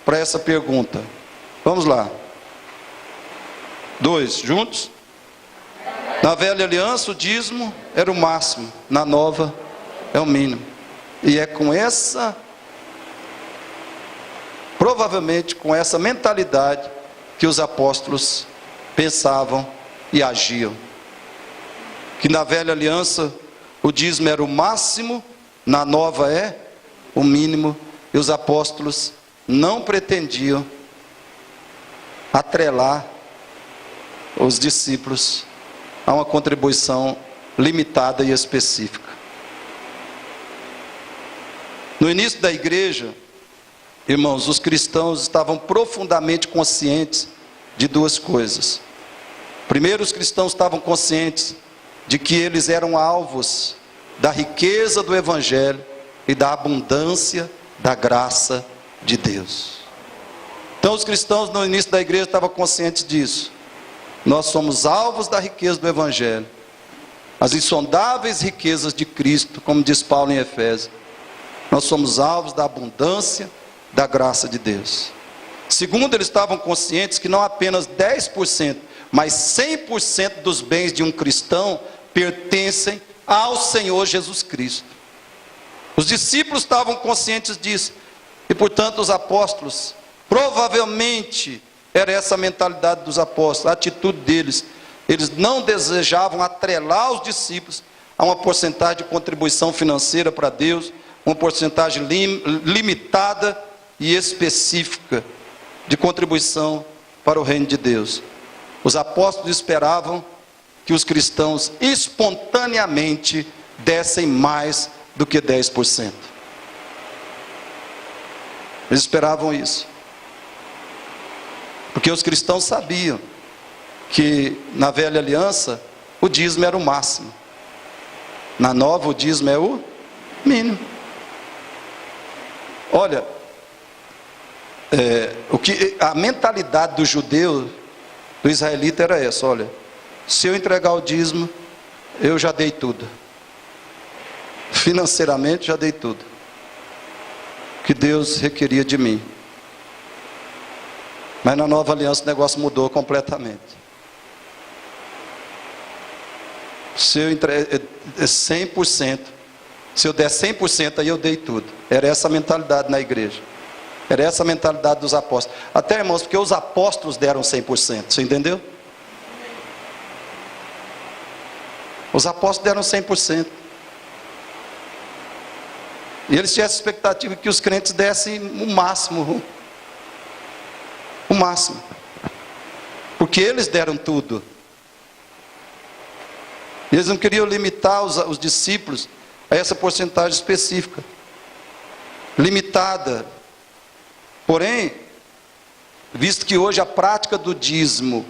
para essa pergunta. Vamos lá. 2, juntos? Na velha aliança o dízimo era o máximo, na nova é o mínimo. E é com essa, provavelmente com essa mentalidade, que os apóstolos pensavam e agiam. Que na velha aliança o dízimo era o máximo, na nova é o mínimo, e os apóstolos não pretendiam atrelar os discípulos a uma contribuição limitada e específica. No início da igreja, irmãos, os cristãos estavam profundamente conscientes de 2 coisas. Primeiro, os cristãos estavam conscientes de que eles eram alvos da riqueza do evangelho e da abundância da graça de Deus. Então os cristãos no início da igreja estavam conscientes disso. Nós somos alvos da riqueza do evangelho, as insondáveis riquezas de Cristo, como diz Paulo em Efésios. Nós somos alvos da abundância da graça de Deus. Segundo, eles estavam conscientes que não apenas 10%, mas 100% dos bens de um cristão pertencem ao Senhor Jesus Cristo. Os discípulos estavam conscientes disso, e portanto os apóstolos, provavelmente era essa a mentalidade dos apóstolos, a atitude deles. Eles não desejavam atrelar os discípulos a uma porcentagem de contribuição financeira para Deus, uma porcentagem limitada e específica de contribuição para o reino de Deus. Os apóstolos esperavam que os cristãos espontaneamente dessem mais do que 10%. Eles esperavam isso. Porque os cristãos sabiam que na velha aliança o dízimo era o máximo. Na nova o dízimo é o mínimo. Olha, a mentalidade do judeu, do israelita era essa: olha, se eu entregar o dízimo, eu já dei tudo. Financeiramente já dei tudo que Deus requeria de mim. Mas na nova aliança o negócio mudou completamente. Se eu entregar 100%, se eu der 100%, aí eu dei tudo. Era essa a mentalidade na igreja. Era essa a mentalidade dos apóstolos. Até, irmãos, porque os apóstolos deram 100%, você entendeu? Os apóstolos deram 100%. E eles tinham essa expectativa que os crentes dessem o máximo. O máximo. Porque eles deram tudo. E eles não queriam limitar os discípulos a essa porcentagem específica. Limitada. Porém, visto que hoje a prática do dízimo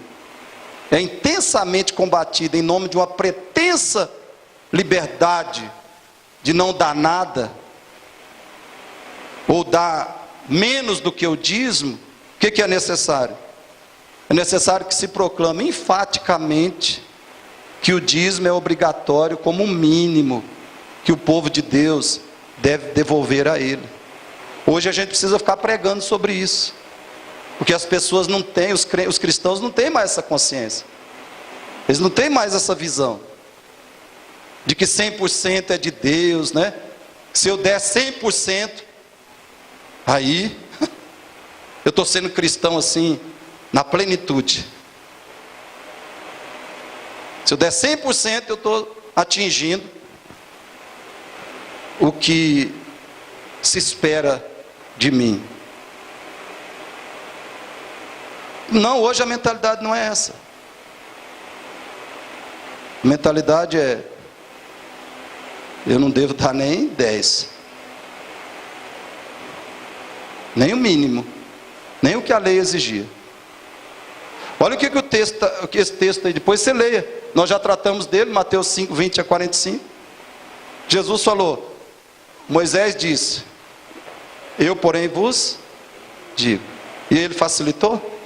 é intensamente combatida em nome de uma pretensa liberdade de não dar nada, ou dar menos do que o dízimo, o que é necessário? É necessário que se proclame enfaticamente que o dízimo é obrigatório como um mínimo que o povo de Deus deve devolver a ele. Hoje a gente precisa ficar pregando sobre isso, porque as pessoas não têm, os cristãos não têm mais essa consciência, eles não têm mais essa visão de que 100% é de Deus, né? Se eu der 100%, aí eu estou sendo cristão assim, na plenitude. Se eu der 100%, eu estou atingindo o que se espera de mim. Não, hoje a mentalidade não é essa. A mentalidade é: eu não devo dar nem 10. Nem o mínimo. Nem o que a lei exigia. Olha o que esse texto aí, depois você leia. Nós já tratamos dele, Mateus 5, 20 a 45. Jesus falou, Moisés disse, eu porém vos digo. E ele facilitou?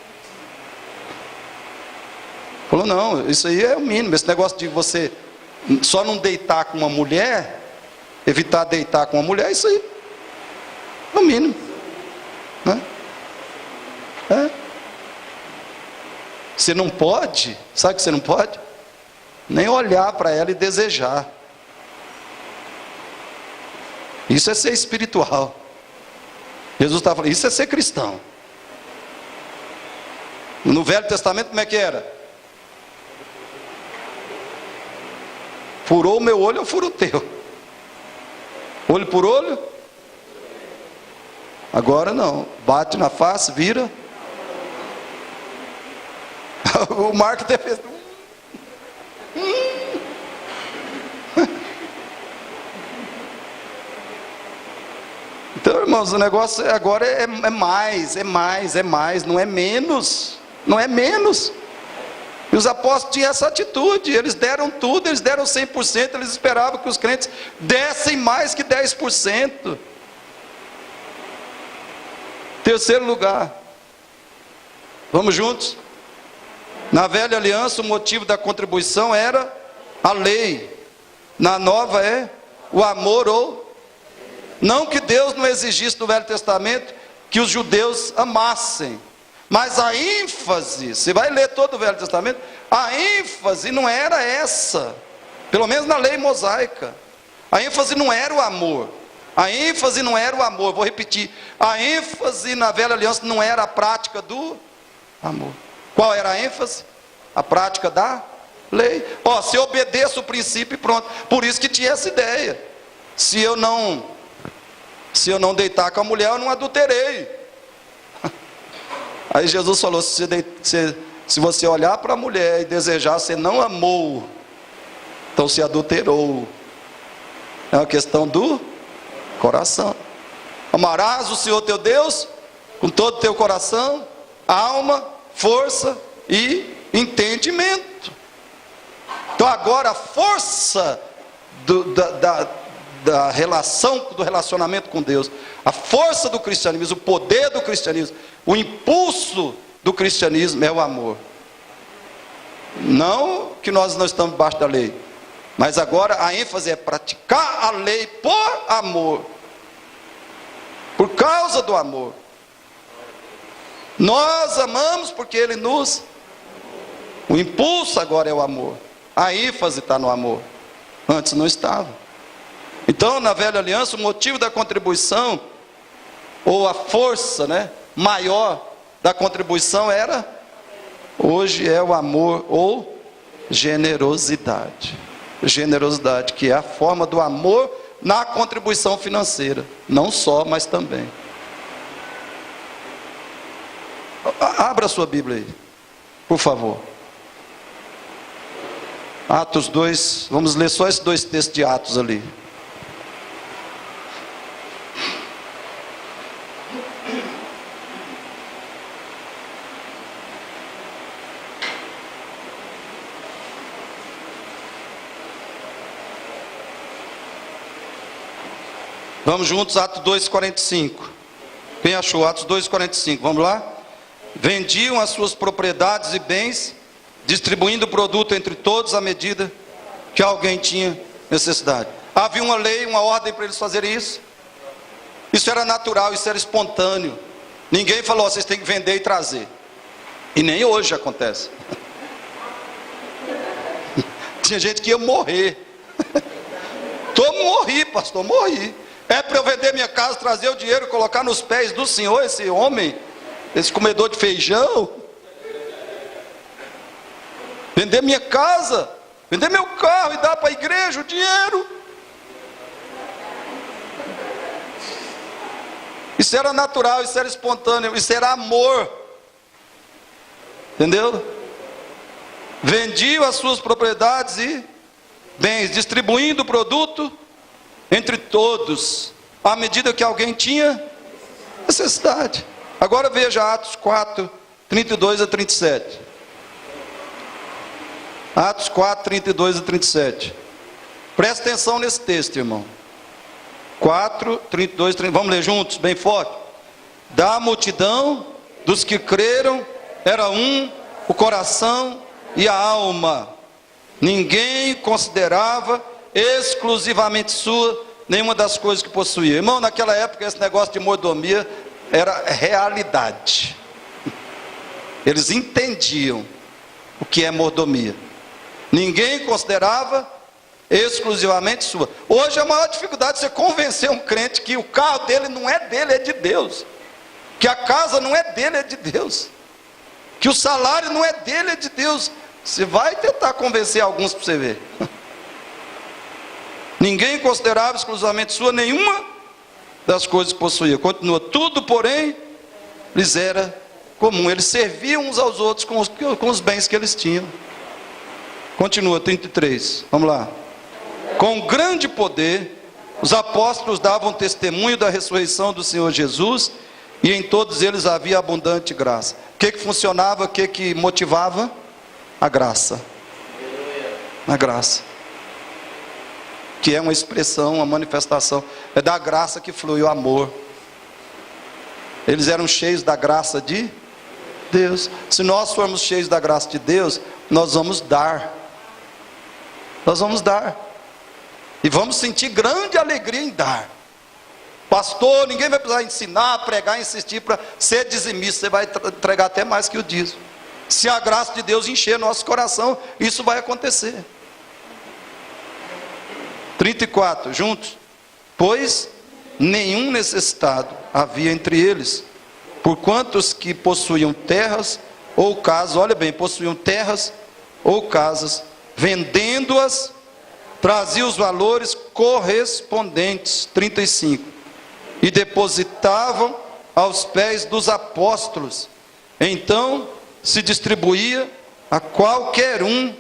Falou, não, isso aí é o mínimo. Esse negócio de você só não deitar com uma mulher, evitar deitar com uma mulher, isso aí é o mínimo, né? Você não pode, sabe o que você não pode? Nem olhar para ela e desejar. Isso é ser espiritual. Jesus estava falando, isso é ser cristão. No Velho Testamento como é que era? Furou o meu olho, eu furo o teu. Olho por olho? Agora não, bate na face, vira. O Marco até fez. Então, irmãos, o negócio agora é mais, não é menos. Não é menos. E os apóstolos tinham essa atitude, eles deram tudo, eles deram 100%, eles esperavam que os crentes dessem mais que 10%. Terceiro lugar, vamos juntos? Na velha aliança o motivo da contribuição era a lei, na nova é o amor ou... Não que Deus não exigisse no Velho Testamento que os judeus amassem, mas a ênfase, você vai ler todo o Velho Testamento, a ênfase não era essa. Pelo menos na lei mosaica. A ênfase não era o amor. A ênfase não era o amor. Vou repetir. A ênfase na velha aliança não era a prática do amor. Qual era a ênfase? A prática da lei. Ó, se eu obedeço o princípio e pronto. Por isso que tinha essa ideia. Se eu não deitar com a mulher, eu não adulterei. Aí Jesus falou, se você olhar para a mulher e desejar, você não amou. Então se adulterou. É uma questão do coração. Amarás o Senhor teu Deus com todo o teu coração, alma, força e entendimento. Então agora a força da relação, do relacionamento com Deus, a força do cristianismo, o poder do cristianismo, o impulso do cristianismo é o amor. Não que nós não estamos debaixo da lei, mas agora a ênfase é praticar a lei por amor, por causa do amor. Nós amamos porque Ele nos... O impulso agora é o amor. A ênfase está no amor. Antes não estava. Então, na velha aliança, o motivo da contribuição, ou a força, maior da contribuição era, hoje é o amor ou generosidade. Generosidade, que é a forma do amor na contribuição financeira. Não só, mas também. Abra a sua Bíblia aí, por favor. Atos 2, vamos ler só esses 2 textos de Atos ali. Vamos juntos, Atos 2:45. Quem achou? Atos 2:45, vamos lá? Vendiam as suas propriedades e bens, distribuindo o produto entre todos à medida que alguém tinha necessidade. Havia uma lei, uma ordem para eles fazerem isso. Isso era natural, isso era espontâneo. Ninguém falou, vocês têm que vender e trazer. E nem hoje acontece. Tinha gente que ia morrer. Morri, pastor, morri. É para eu vender minha casa, trazer o dinheiro, colocar nos pés do Senhor, esse homem, esse comedor de feijão. Vender minha casa, vender meu carro e dar para a igreja o dinheiro. Isso era natural, isso era espontâneo, isso era amor. Entendeu? Vendiam as suas propriedades e bens, distribuindo o produto entre todos, à medida que alguém tinha necessidade. Agora veja Atos 4:32-37. Atos 4:32-37. Presta atenção nesse texto, irmão. 4:32-37. Vamos ler juntos, bem forte. Da multidão dos que creram, era um o coração e a alma. Ninguém considerava exclusivamente sua nenhuma das coisas que possuía. Irmão, naquela época esse negócio de mordomia era realidade. Eles entendiam o que é mordomia. Ninguém considerava exclusivamente sua. Hoje a maior dificuldade é você convencer um crente que o carro dele não é dele, é de Deus. Que a casa não é dele, é de Deus. Que o salário não é dele, é de Deus. Você vai tentar convencer alguns para você ver. Ninguém considerava exclusivamente sua nenhuma das coisas que possuía. Continua, tudo porém lhes era comum. Eles serviam uns aos outros com os bens que eles tinham. Continua, 33, vamos lá. Com grande poder, os apóstolos davam testemunho da ressurreição do Senhor Jesus, e em todos eles havia abundante graça. O que funcionava, o que motivava? A graça. A graça. Que é uma expressão, uma manifestação. É da graça que flui o amor. Eles eram cheios da graça de Deus. Se nós formos cheios da graça de Deus, nós vamos dar. Nós vamos dar. E vamos sentir grande alegria em dar. Pastor, ninguém vai precisar ensinar, pregar, insistir para ser dizimista. Você vai entregar até mais que o dízimo. Se a graça de Deus encher nosso coração, isso vai acontecer. 34, juntos. Pois nenhum necessitado havia entre eles, porquanto os que possuíam terras ou casas, olha bem, possuíam terras ou casas, vendendo-as, traziam os valores correspondentes, 35, e depositavam aos pés dos apóstolos. Então se distribuía a qualquer um,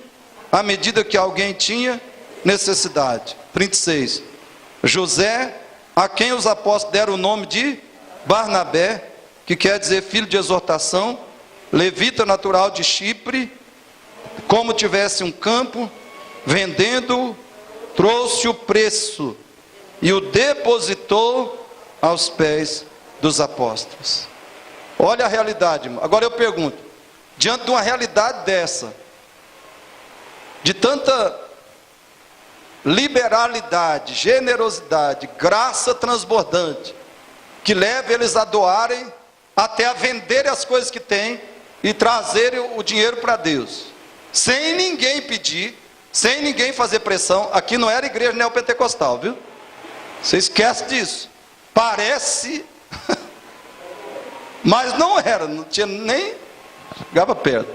à medida que alguém tinha necessidade. 36. José, a quem os apóstolos deram o nome de Barnabé, que quer dizer filho de exortação, levita natural de Chipre, como tivesse um campo, vendendo, trouxe o preço e o depositou aos pés dos apóstolos. Olha a realidade, irmão. Agora eu pergunto, diante de uma realidade dessa, de tanta liberalidade, generosidade, graça transbordante, que leva eles a doarem, até a venderem as coisas que têm e trazerem o dinheiro para Deus, sem ninguém pedir, sem ninguém fazer pressão. Aqui não era igreja neopentecostal, viu? Você esquece disso. Parece, mas não era, não tinha nem, chegava perto.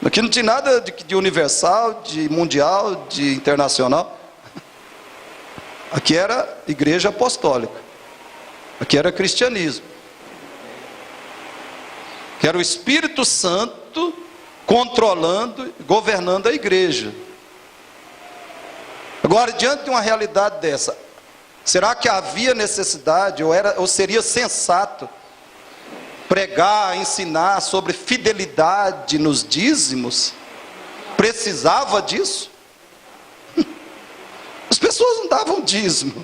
Aqui não tinha nada de universal, de mundial, de internacional. Aqui era igreja apostólica. Aqui era cristianismo. Que era o Espírito Santo controlando, governando a igreja. Agora, diante de uma realidade dessa, será que havia necessidade, ou seria sensato, pregar, ensinar sobre fidelidade nos dízimos? Precisava disso? As pessoas não davam dízimo.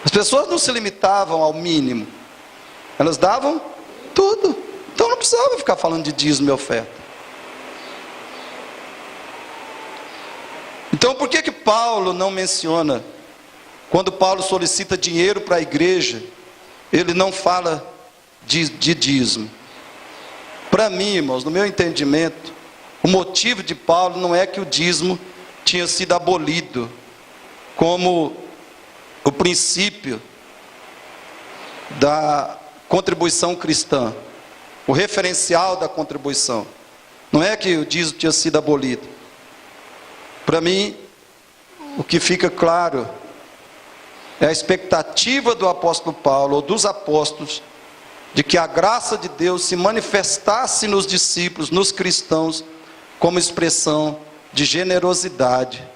As pessoas não se limitavam ao mínimo. Elas davam tudo. Então não precisava ficar falando de dízimo e oferta. Então por que Paulo não menciona, quando Paulo solicita dinheiro para a igreja, ele não fala de dízimo? Para mim, irmãos, no meu entendimento, o motivo de Paulo não é que o dízimo tinha sido abolido como o princípio da contribuição cristã, o referencial da contribuição. Não é que o dízimo tinha sido abolido. Para mim, o que fica claro é a expectativa do apóstolo Paulo, ou dos apóstolos, de que a graça de Deus se manifestasse nos discípulos, nos cristãos, como expressão de generosidade,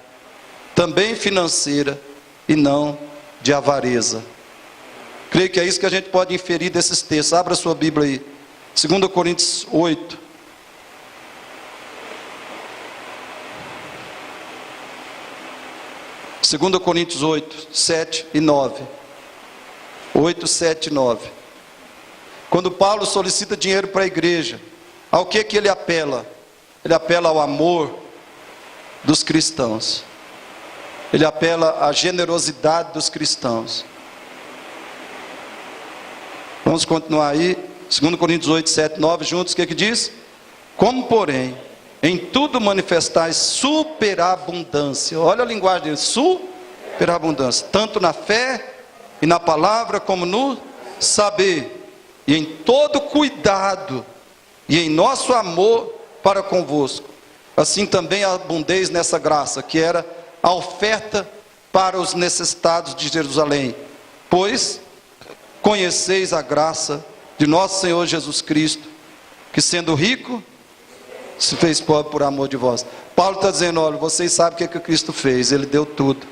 também financeira, e não de avareza. Creio que é isso que a gente pode inferir desses textos. Abra sua Bíblia aí, 2 Coríntios 8. Segundo Coríntios 8, 7 e 9. 8, 7 e 9. Quando Paulo solicita dinheiro para a igreja, ao que ele apela? Ele apela ao amor dos cristãos. Ele apela à generosidade dos cristãos. Vamos continuar aí, 2 Coríntios 8, 7, 9, juntos, o que diz? Como, porém, em tudo manifestais superabundância. Olha a linguagem dele, superabundância. Tanto na fé e na palavra, como no saber. E em todo cuidado, e em nosso amor para convosco. Assim também abundeis nessa graça, que era a oferta para os necessitados de Jerusalém. Pois conheceis a graça de nosso Senhor Jesus Cristo, que sendo rico, se fez pobre por amor de vós. Paulo está dizendo, olha, vocês sabem o que Cristo fez, Ele deu tudo.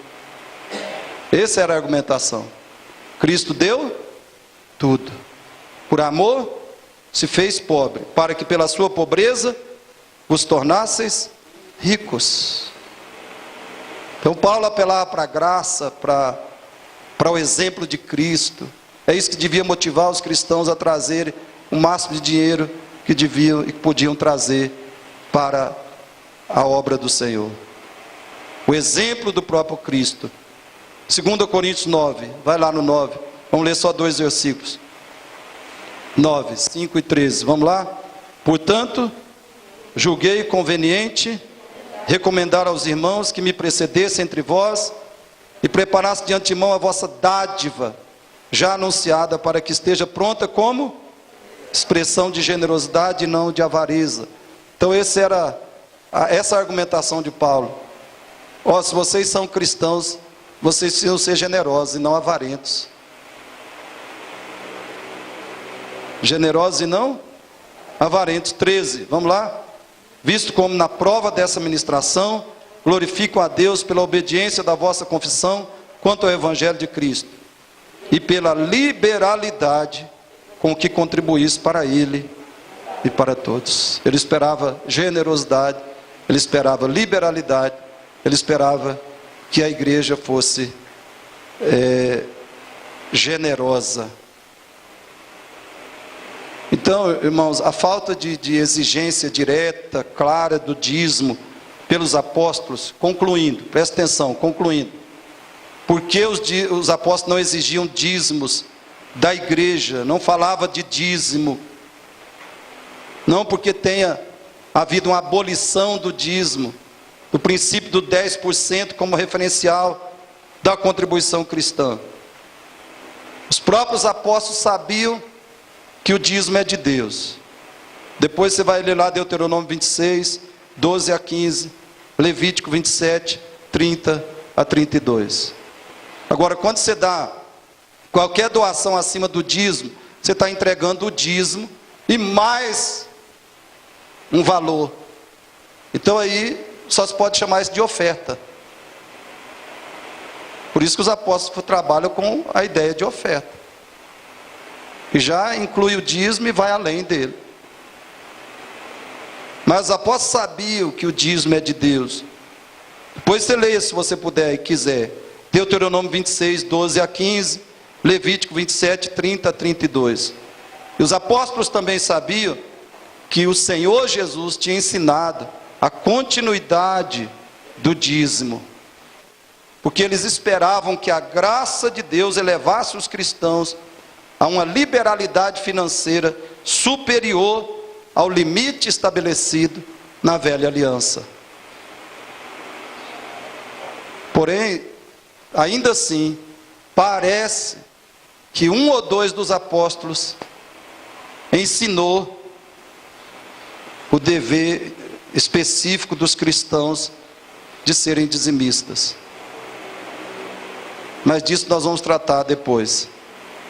Essa era a argumentação. Cristo deu tudo. Por amor, se fez pobre, para que pela sua pobreza vos tornasseis ricos. Então Paulo apelava para a graça, para o exemplo de Cristo. É isso que devia motivar os cristãos a trazerem o máximo de dinheiro que deviam e que podiam trazer para a obra do Senhor. O exemplo do próprio Cristo. 2 Coríntios 9, vai lá no 9, vamos ler só 2 versículos. 9, 5 e 13, vamos lá? Portanto, julguei conveniente recomendar aos irmãos que me precedessem entre vós e preparasse de antemão a vossa dádiva, já anunciada, para que esteja pronta como expressão de generosidade e não de avareza. Então essa argumentação de Paulo. Se vocês são cristãos, vocês precisam ser generosos e não avarentos. Generosos e não avarentos. 13, vamos lá? Visto como na prova dessa ministração, glorifico a Deus pela obediência da vossa confissão quanto ao Evangelho de Cristo, e pela liberalidade com que contribuís para Ele e para todos. Ele esperava generosidade, ele esperava liberalidade, ele esperava que a igreja fosse generosa. Então, irmãos, a falta de exigência direta, clara do dízimo pelos apóstolos, concluindo, presta atenção, concluindo. Porque os apóstolos não exigiam dízimos da igreja, não falava de dízimo, não porque tenha havido uma abolição do dízimo, do princípio do 10% como referencial da contribuição cristã. Os próprios apóstolos sabiam que o dízimo é de Deus. Depois você vai ler lá Deuteronômio 26, 12 a 15, Levítico 27, 30 a 32. Agora, quando você dá qualquer doação acima do dízimo, você está entregando o dízimo e mais um valor. Então aí só se pode chamar isso de oferta. Por isso que os apóstolos trabalham com a ideia de oferta. E já inclui o dízimo e vai além dele. Mas os apóstolos sabiam que o dízimo é de Deus. Depois você leia, se você puder e quiser, Deuteronômio 26, 12 a 15, Levítico 27, 30 a 32. E os apóstolos também sabiam que o Senhor Jesus tinha ensinado a continuidade do dízimo, porque eles esperavam que a graça de Deus elevasse os cristãos a uma liberalidade financeira superior ao limite estabelecido na velha aliança. Porém, ainda assim, parece que um ou dois dos apóstolos ensinou o dever específico dos cristãos de serem dizimistas. Mas disso nós vamos tratar depois.